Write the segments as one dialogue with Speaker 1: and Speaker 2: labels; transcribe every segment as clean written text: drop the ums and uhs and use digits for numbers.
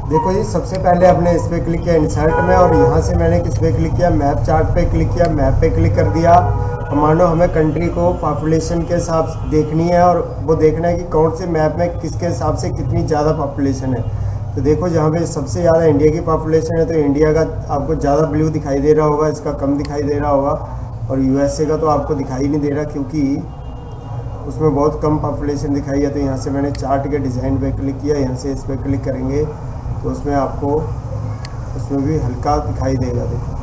Speaker 1: देखो जी, सबसे पहले आपने इस पर क्लिक किया इंसर्ट में, और यहाँ से मैंने किस पे क्लिक किया, मैप चार्ट पे क्लिक किया। मैप पे क्लिक कर दिया। और मान लो हमें कंट्री को पॉपुलेशन के हिसाब से देखनी है, और वो देखना है कि कौन से मैप में किसके हिसाब से कितनी ज़्यादा पॉपुलेशन है। तो देखो, जहाँ पे सबसे ज़्यादा इंडिया की पॉपुलेशन है, तो इंडिया का आपको ज़्यादा ब्लू दिखाई दे रहा होगा, इसका कम दिखाई दे रहा होगा। और यूएसए का तो आपको दिखाई नहीं दे रहा, क्योंकि उसमें बहुत कम पॉपुलेशन दिखाई है। तो यहाँ से मैंने चार्ट के डिज़ाइन पे क्लिक किया। यहाँ से इस पर क्लिक करेंगे तो उसमें आपको उसमें भी हल्का दिखाई देगा। देखो,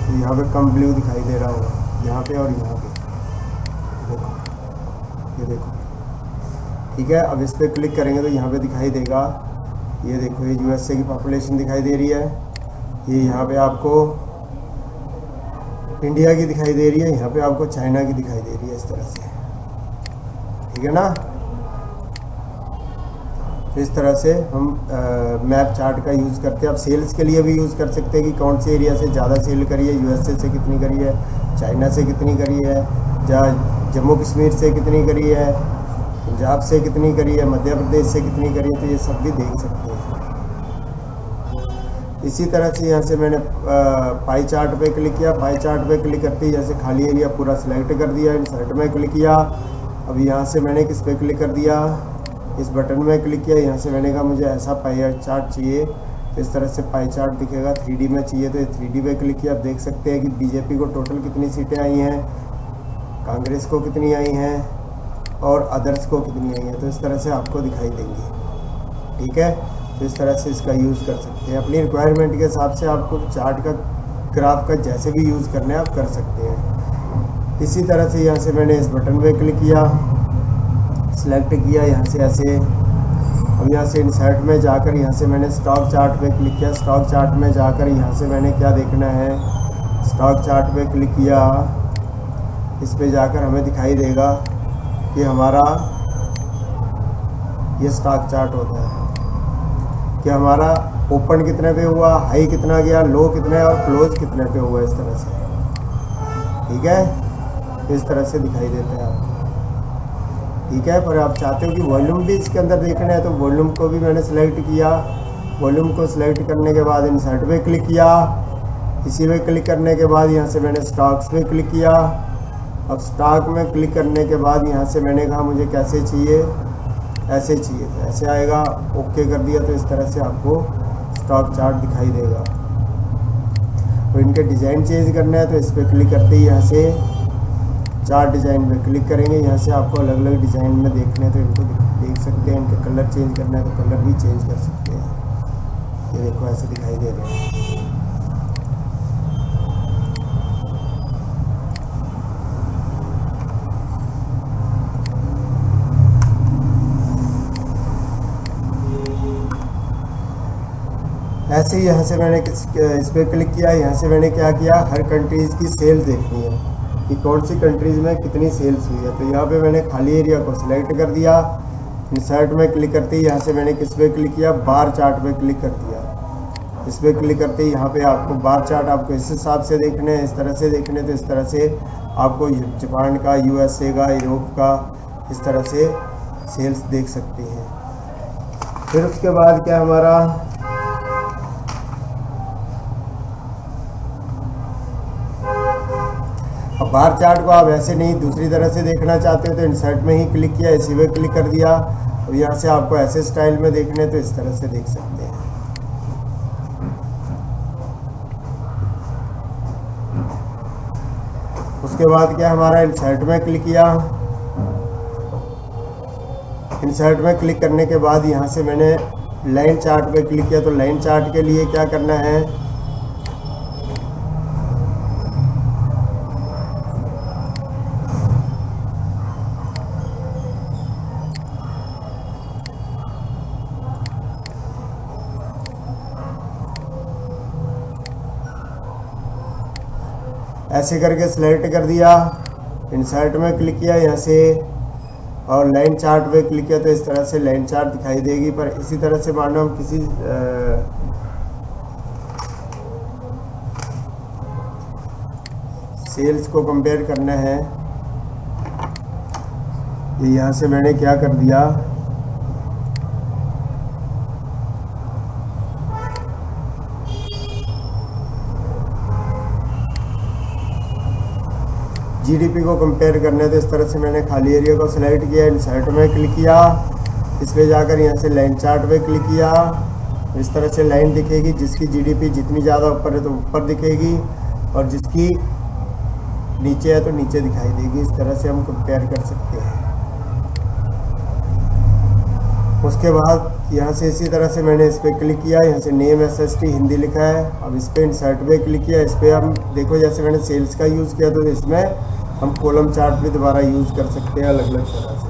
Speaker 1: तो यहाँ पे कम ब्लू दिखाई दे रहा होगा, यहाँ पे और यहाँ पे। देखो, ये देखो, ठीक है। अब इस पर क्लिक करेंगे तो यहाँ पे दिखाई देगा, ये देखो, ये यूएसए की पॉपुलेशन दिखाई दे रही है। ये यहाँ पे आपको इंडिया की दिखाई दे रही है, यहाँ पे आपको चाइना की दिखाई दे रही है, इस तरह से, ठीक है ना। तो इस तरह से हम मैप चार्ट का यूज़ करते हैं। आप सेल्स के लिए भी यूज़ कर सकते हैं कि कौन से एरिया से ज़्यादा सेल करी है, यूएसए से कितनी करी है, चाइना से कितनी करी है, जम्मू कश्मीर से कितनी करी है, पंजाब से कितनी करी है, मध्य प्रदेश से कितनी करी है। तो ये सब भी देख सकते हैं। इसी तरह से यहाँ से मैंने पाई चार्ट पे क्लिक किया। पाई चार्ट पे क्लिक करते ही जैसे खाली एरिया पूरा सिलेक्ट कर दिया। इंसर्ट में क्लिक किया। अब यहाँ से मैंने किस पे क्लिक कर दिया, इस बटन में क्लिक किया। यहाँ से मैंने कहा मुझे ऐसा पाई चार्ट चाहिए, तो इस तरह से पाई चार्ट दिखेगा। 3D में चाहिए तो 3D पे क्लिक किया। आप देख सकते हैं कि बीजेपी को टोटल कितनी सीटें आई हैं, कांग्रेस को कितनी आई हैं, और अदर्स को कितनी आई हैं। तो इस तरह से आपको दिखाई देंगी, ठीक है। तो इस तरह से इसका यूज़ कर सकते हैं। अपनी रिक्वायरमेंट के हिसाब से आपको चार्ट का, ग्राफ का जैसे भी यूज़ करना है आप कर सकते हैं। इसी तरह से यहाँ से मैंने इस बटन पे क्लिक किया, सिलेक्ट किया यहाँ से ऐसे। अब यहाँ से इंसर्ट में जाकर यहाँ से मैंने स्टॉक चार्ट पे क्लिक किया। स्टॉक चार्ट में जाकर यहाँ से मैंने क्या देखना है, स्टॉक चार्ट पे क्लिक किया। इस पे जाकर हमें दिखाई देगा कि हमारा ये स्टॉक चार्ट होता है कि हमारा ओपन कितने पे हुआ, हाई कितना गया, लो कितने और क्लोज कितने पे हुआ, इस तरह से, ठीक है। इस तरह से दिखाई देता है आपको, ठीक है। पर आप चाहते हो कि वॉल्यूम भी इसके अंदर देखना है, तो वॉल्यूम को भी मैंने सेलेक्ट किया। वॉल्यूम को सिलेक्ट करने के बाद इंसर्ट पे क्लिक किया। इसी में क्लिक करने के बाद यहाँ से मैंने स्टॉक्स पे क्लिक किया। अब स्टॉक में क्लिक करने के बाद यहाँ से मैंने कहा मुझे कैसे चाहिए, ऐसे चाहिए, तो ऐसे आएगा। ओके कर दिया तो इस तरह से आपको स्टॉक चार्ट दिखाई देगा। तो इनके डिज़ाइन चेंज करना है तो इस पर क्लिक करते ही यहाँ से चार्ट डिज़ाइन में क्लिक करेंगे। यहाँ से आपको अलग अलग डिज़ाइन में देखने हैं तो इनको देख सकते हैं। इनके कलर चेंज करना है तो कलर भी चेंज कर सकते हैं। ये देखो ऐसे दिखाई दे रहे हैं। ऐसे ही यहाँ से मैंने इस पर क्लिक किया। यहाँ से मैंने क्या किया, हर कंट्रीज़ की सेल देखनी है कि कौन सी कंट्रीज़ में कितनी सेल्स हुई है। तो यहाँ पे मैंने खाली एरिया को सिलेक्ट कर दिया। इंसर्ट में क्लिक करते ही यहाँ से मैंने किस पे क्लिक किया, बार चार्ट पे क्लिक कर दिया। इस पर क्लिक करते ही यहाँ पे आपको बार चार्ट आपको इस हिसाब से देखने हैं, इस तरह से देखने, तो इस तरह से आपको जापान का, यूएसए का, यूरोप का, इस तरह से सेल्स देख सकते हैं। फिर उसके बाद क्या हमारा अब बार चार्ट को आप ऐसे नहीं दूसरी तरह से देखना चाहते हो तो इंसर्ट में ही क्लिक किया, इसी में क्लिक कर दिया। और यहाँ से आपको ऐसे स्टाइल में देखने तो इस तरह से देख सकते हैं। उसके बाद क्या हमारा इंसर्ट में क्लिक किया। इंसर्ट में क्लिक करने के बाद यहाँ से मैंने लाइन चार्ट पे क्लिक किया। तो लाइन चार्ट के लिए क्या करना है, ऐसे करके सिलेक्ट कर दिया। इंसर्ट में क्लिक किया यहाँ से और लाइन चार्ट पे क्लिक किया तो इस तरह से लाइन चार्ट दिखाई देगी। पर इसी तरह से मानो हम किसी सेल्स को कंपेयर करना है, ये यहाँ से मैंने क्या कर दिया, जीडीपी को कंपेयर करना है तो इस तरह से मैंने खाली एरिया को सिलेक्ट किया, इंसर्ट में क्लिक किया, इस पर जाकर यहाँ से लाइन चार्ट पे क्लिक किया। इस तरह से लाइन दिखेगी, जिसकी जीडीपी जितनी ज़्यादा ऊपर है तो ऊपर दिखेगी और जिसकी नीचे है तो नीचे दिखाई देगी। इस तरह से हम कंपेयर कर सकते हैं। उसके बाद यहाँ से इसी तरह से मैंने इस पर क्लिक किया, यहाँ से नेम SST हिंदी लिखा है। अब इस पर इंसर्ट पे क्लिक किया, इस पर हम देखो जैसे मैंने सेल्स का यूज़ किया तो इसमें हम कॉलम चार्ट भी दोबारा यूज़ कर सकते हैं अलग अलग तरह से।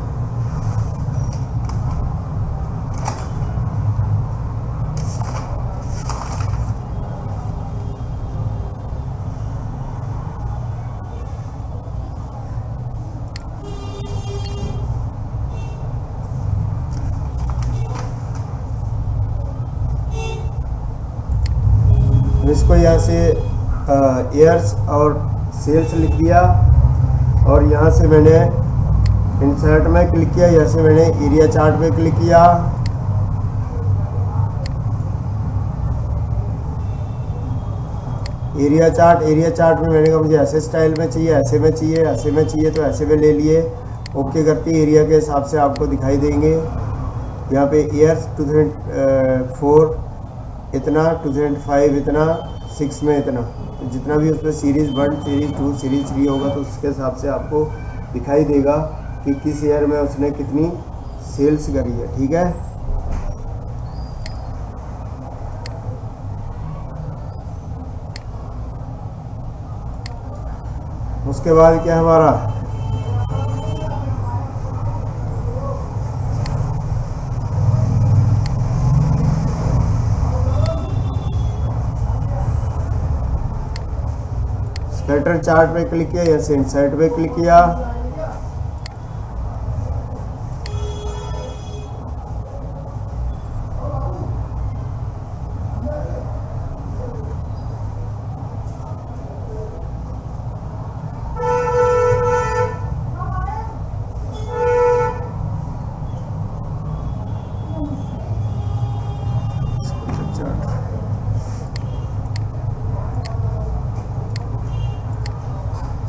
Speaker 1: इसको यहाँ से ईयर्स और सेल्स लिख दिया और यहाँ से मैंने इंसर्ट में क्लिक किया, यहाँ से मैंने एरिया चार्ट पे क्लिक किया। एरिया चार्ट में मैंने कहा मुझे ऐसे स्टाइल में चाहिए, ऐसे में चाहिए, ऐसे में चाहिए तो ऐसे में ले लिए। ओके करती एरिया के हिसाब से आपको दिखाई देंगे। यहाँ पे ईयर्स 2004 इतना, 2005 इतना, 6 में इतना, तो जितना भी उसमें सीरीज़ 1, सीरीज़ 2, सीरीज़ 3 होगा तो उसके हिसाब से आपको दिखाई देगा कि किस ईयर में उसने कितनी सेल्स करी है। ठीक है, उसके बाद क्या हमारा स्कैटर चार्ट पे क्लिक किया, यहाँ से इंसर्ट पे क्लिक किया।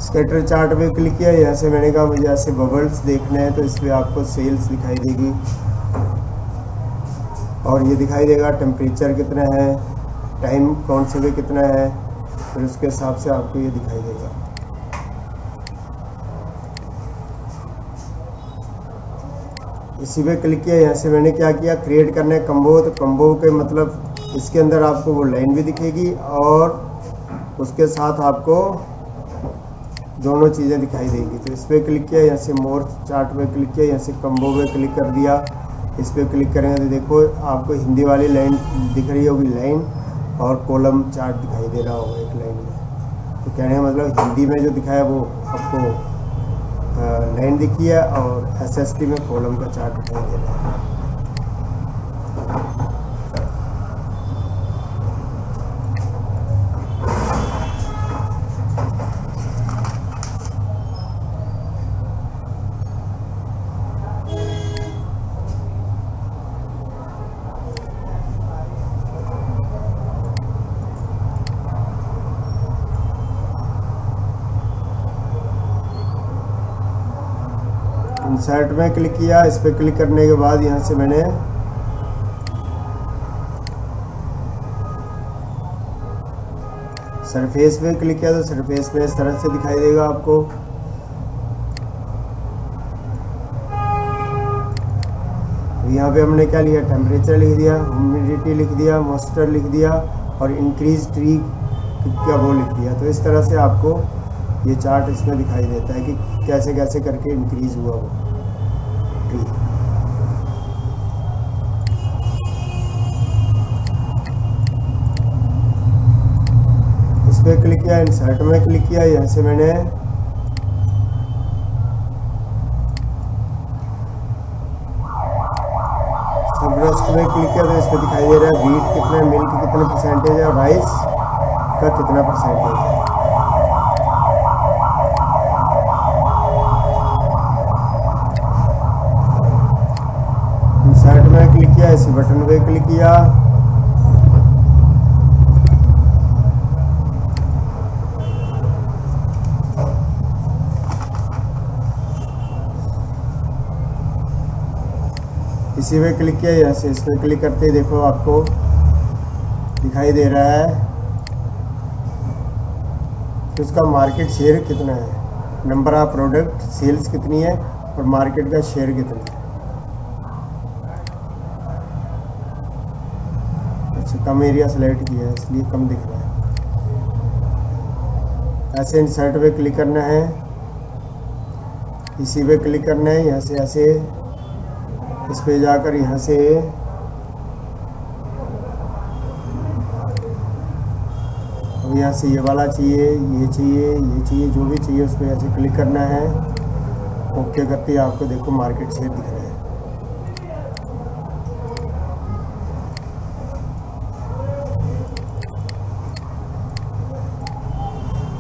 Speaker 1: स्कैटर चार्ट पे क्लिक किया, यहाँ से मैंने कहा मुझे ऐसे बबल्स देखने हैं तो इस पर आपको सेल्स दिखाई देगी और ये दिखाई देगा टेम्परेचर कितना है, टाइम कौन से पे कितना है, फिर उसके हिसाब से आपको ये दिखाई देगा। इसी पे क्लिक किया, यहाँ से मैंने क्या किया, क्रिएट करना है कम्बो। तो कम्बो के मतलब इसके अंदर आपको वो लाइन भी दिखेगी और उसके साथ आपको दोनों चीज़ें दिखाई देगी। तो इस पर क्लिक किया, यहाँ से मोर चार्ट पे क्लिक किया, यहाँ से कम्बो पे क्लिक कर दिया। इस पर क्लिक करेंगे तो देखो आपको हिंदी वाली लाइन दिख रही होगी, लाइन और कॉलम चार्ट दिखाई दे रहा होगा एक लाइन में। तो कहने का मतलब हिंदी में जो दिखाया वो आपको लाइन दिखी है और SST में कॉलम का चार्ट दिखाई दे रहा है। इंसर्ट में क्लिक किया, इस पर क्लिक करने के बाद यहाँ से मैंने सरफेस पे क्लिक किया तो सरफेस में इस तरह से दिखाई देगा आपको। यहाँ पे हमने क्या लिया, टेम्परेचर लिख दिया, ह्यूमिडिटी लिख दिया, मॉइस्चर लिख दिया और इंक्रीज ट्री का वो लिख दिया। तो इस तरह से आपको ये चार्ट इसमें दिखाई देता है कि कैसे कैसे करके इंक्रीज हुआ वो ट्री। इस पर क्लिक किया, इंसर्ट में क्लिक किया, यहाँ से मैंने सबरेस्ट में क्लिक किया तो इस पर दिखाई दे रहा है वीट कितना, मिल्क कितने परसेंटेज है और राइस का कितना परसेंटेज है। इंसर्ट में क्लिक किया, इसी बटन पे क्लिक किया, इसी पे क्लिक किया, यहाँ से इस पर क्लिक करते ही देखो आपको दिखाई दे रहा है कि उसका मार्केट शेयर कितना है, नंबर ऑफ प्रोडक्ट सेल्स कितनी है और मार्केट का शेयर कितना है। अच्छा, कम एरिया सेलेक्ट किया है इसलिए कम दिख रहा है। ऐसे इंसर्ट पे क्लिक करना है, इसी पे क्लिक करना है, यहाँ से ऐसे इस पे जाकर यहाँ से अब यहाँ से ये वाला चाहिए, ये चाहिए, ये चाहिए, जो भी चाहिए उस पर ऐसे क्लिक करना है। ओके करते ही आपको देखो मार्केट शेयर दिख रहा है।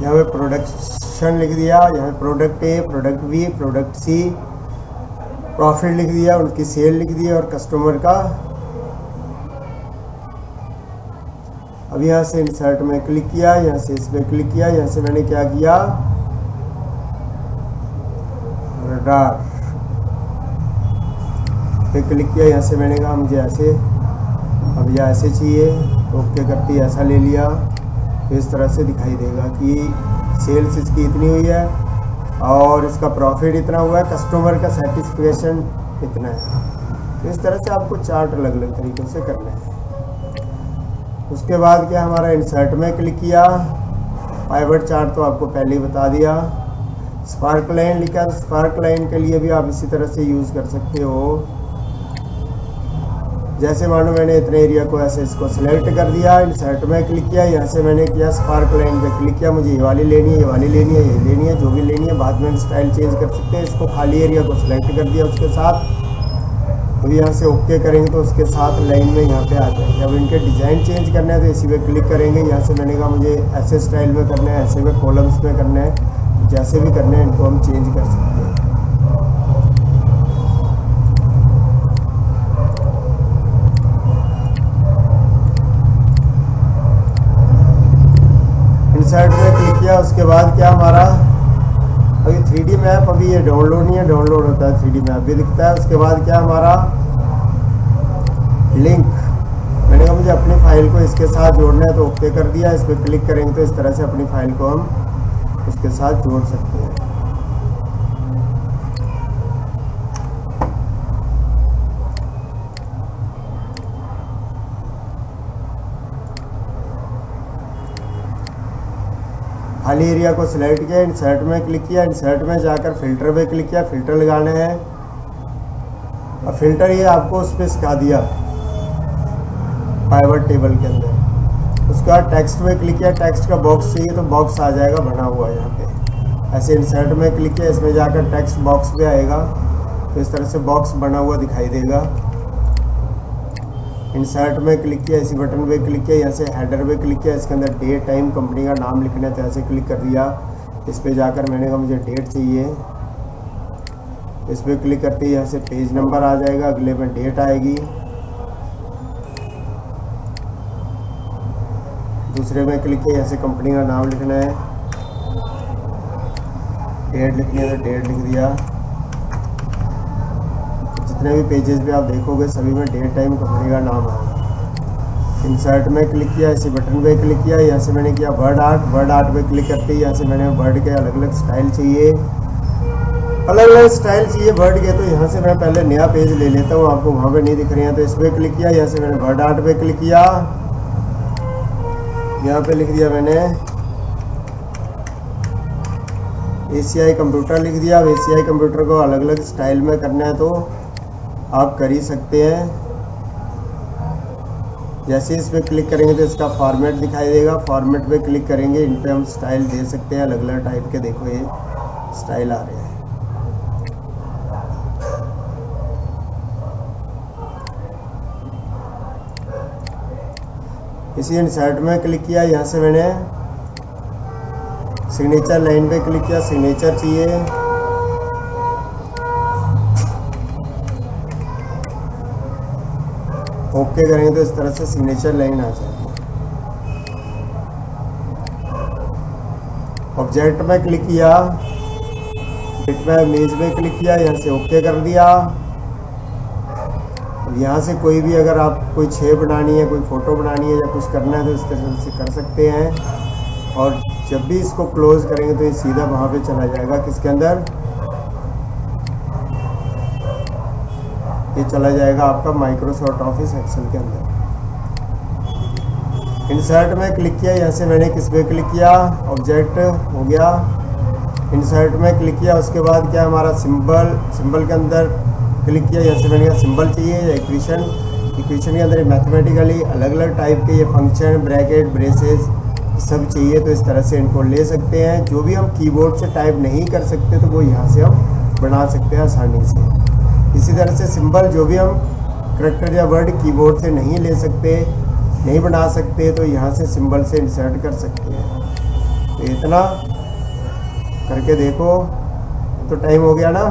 Speaker 1: यहाँ पे प्रोडक्शन लिख दिया, यहाँ product A, product B, product C, profit लिख दिया, उनकी सेल लिख दी और कस्टमर का। अब यहाँ से इंसर्ट में क्लिक किया, यहाँ से इस पर क्लिक किया, यहाँ से मैंने क्या किया, रडार पे क्लिक किया, यहाँ से मैंने कहा मुझे ऐसे, अब यह ऐसे चाहिए तो ओके करती ऐसा ले लिया। तो इस तरह से दिखाई देगा कि सेल्स इसकी इतनी हुई है और इसका प्रॉफिट इतना हुआ है, कस्टमर का सेटिस्फेक्शन इतना है। तो इस तरह से आपको चार्ट अलग अलग तरीक़ों से करना है। उसके बाद क्या, हमारा इंसर्ट में क्लिक किया, पाइवट चार्ट तो आपको पहले ही बता दिया। स्पार्क लाइन लिखा, स्पार्क लाइन के लिए भी आप इसी तरह से यूज़ कर सकते हो। जैसे मानो मैंने इतने एरिया को ऐसे इसको सिलेक्ट कर दिया, इंसर्ट में क्लिक किया, यहाँ से मैंने किया स्पार्क लाइन पे क्लिक किया, मुझे ये वाली लेनी है, ये वाली लेनी है, ये लेनी है, जो भी लेनी है। बाद में स्टाइल चेंज कर सकते हैं। इसको खाली एरिया को सिलेक्ट कर दिया उसके साथ, तो यहाँ से ओके करेंगे तो उसके साथ लाइन में यहाँ पे आ जाएंगे। अब इनके डिज़ाइन चेंज करना है तो इसी पे क्लिक करेंगे। यहाँ से मैंने कहा मुझे ऐसे स्टाइल में करना है, ऐसे में कॉलम्स में करना है, जैसे भी करना है इनको हम चेंज कर सकते हैं। इंसर्ट में क्लिक किया, उसके बाद क्या हमारा अभी 3D मैप, अभी ये डाउनलोड नहीं है, डाउनलोड होता है 3D मैप भी दिखता है। उसके बाद क्या हमारा लिंक, मैंने कहा मुझे अपनी फाइल को इसके साथ जोड़ना है तो ओके कर दिया। इस पर क्लिक करेंगे तो इस तरह से अपनी फाइल को हम उसके साथ जोड़ सकते हैं। खाली एरिया को सिलेक्ट किया, इंसर्ट में क्लिक किया, इंसर्ट में जाकर फिल्टर पे क्लिक किया, फिल्टर लगाना है। और फिल्टर ये आपको उस पर सिखा दिया पाइवट टेबल के अंदर। उसके बाद टेक्स्ट में क्लिक किया, टेक्स्ट का बॉक्स चाहिए तो बॉक्स आ जाएगा बना हुआ यहाँ पे। ऐसे इंसर्ट में क्लिक किया, इसमें जाकर टेक्स्ट बॉक्स भी आएगा तो इस तरह से बॉक्स बना हुआ दिखाई देगा। इंसर्ट में क्लिक किया, इसी बटन पे क्लिक किया, यहाँ से हेडर पे क्लिक किया, इसके अंदर डेट टाइम कंपनी का नाम लिखना है तो ऐसे क्लिक कर दिया। इस पे जाकर मैंने कहा मुझे डेट चाहिए, इस पर क्लिक करते ही यहाँ से पेज नंबर आ जाएगा, अगले में डेट आएगी, दूसरे में क्लिक किया, यहाँ से कंपनी का नाम लिखना है, डेट लिखनी है तो डेट लिख दिया। जितने भी पेजेस पे आप देखोगे सभी में डेट टाइम कंपनी का नाम आएगा। इंसर्ट में क्लिक किया, इसी बटन पे क्लिक किया, यहाँ से मैंने किया वर्ड आर्ट, वर्ड आर्ट पे क्लिक करते ही यहाँ से मैंने वर्ड के अलग अलग स्टाइल चाहिए, अलग अलग स्टाइल चाहिए वर्ड के। तो यहाँ से मैं पहले नया पेज ले लेता हूँ, आपको वहाँ पे नहीं दिख रही है तो इस पर क्लिक किया, यहाँ से मैंने वर्ड आर्ट पे क्लिक किया, यहाँ पे लिख दिया मैंने ACI कंप्यूटर लिख दिया। अब ACI कंप्यूटर को अलग अलग स्टाइल में करना है तो आप कर ही सकते हैं। जैसे इस पर क्लिक करेंगे तो इसका फॉर्मेट दिखाई देगा, फॉर्मेट पे क्लिक करेंगे, इन पे हम स्टाइल दे सकते हैं अलग अलग टाइप के। देखो ये स्टाइल आ रहे हैं। इसी इंसर्ट में क्लिक किया, यहाँ से मैंने सिग्नेचर लाइन पे क्लिक किया, सिग्नेचर चाहिए, ओके करेंगे तो इस तरह से सिग्नेचर लाइन आ जाएगी। ऑब्जेक्ट में क्लिक किया, बिटमैप इमेज में क्लिक किया, यहाँ से ओके कर दिया। अब यहाँ से कोई भी अगर आप कोई छः बनानी है, कोई फ़ोटो बनानी है या कुछ करना है तो इस तरह से कर सकते हैं। और जब भी इसको क्लोज़ करेंगे तो ये सीधा वहाँ पे चला जाएगा, किसके अंदर, ये चला जाएगा आपका माइक्रोसॉफ्ट ऑफिस एक्सेल के अंदर। इंसर्ट में क्लिक किया, यहाँ से मैंने किस पे क्लिक किया, ऑब्जेक्ट हो गया, इंसर्ट में क्लिक किया। उसके बाद क्या हमारा सिंबल के अंदर क्लिक किया, यहाँ से मैंने कहा सिंबल चाहिए या इक्वेशन के अंदर मैथमेटिकली अलग अलग टाइप के ये फंक्शन, ब्रैकेट, ब्रेसेस सब चाहिए तो इस तरह से इनको ले सकते हैं। जो भी हम कीबोर्ड से टाइप नहीं कर सकते तो वो यहाँ से हम बना सकते हैं आसानी से। इसी तरह से सिंबल जो भी हम करैक्टर या वर्ड कीबोर्ड से नहीं ले सकते, नहीं बना सकते, तो यहाँ से सिंबल से इंसर्ट कर सकते हैं। तो इतना करके देखो, तो टाइम हो गया ना।